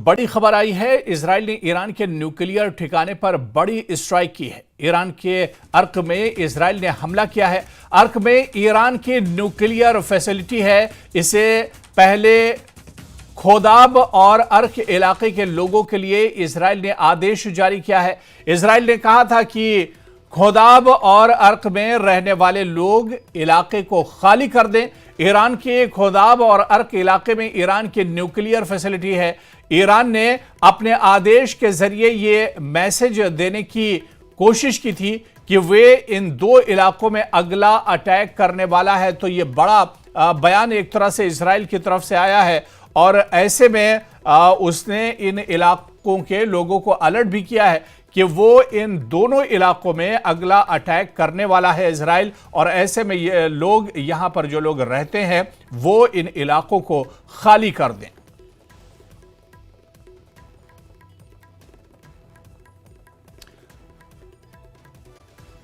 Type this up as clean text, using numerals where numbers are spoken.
बड़ी खबर आई है। इजराइल ने ईरान के न्यूक्लियर ठिकाने पर बड़ी स्ट्राइक की है। ईरान के अर्क में इजराइल ने हमला किया है। अर्क में ईरान की न्यूक्लियर फैसिलिटी है। इसे पहले खोदाब और अर्क इलाके के लोगों के लिए इजराइल ने आदेश जारी किया है। इजराइल ने कहा था कि खोदाब और अर्क में रहने वाले लोग इलाके को खाली कर दें। ईरान के खोदाब और अर्क इलाके में ईरान की न्यूक्लियर फैसिलिटी है। ईरान ने अपने आदेश के जरिए ये मैसेज देने की कोशिश की थी कि वे इन दो इलाकों में अगला अटैक करने वाला है। तो ये बड़ा बयान एक तरह से इजराइल की तरफ से आया है और ऐसे में उसने इन इलाकों के लोगों को अलर्ट भी किया है कि वो इन दोनों इलाकों में अगला अटैक करने वाला है इजराइल। और ऐसे में ये लोग, यहां पर जो लोग रहते हैं, वो इन इलाकों को खाली कर दें।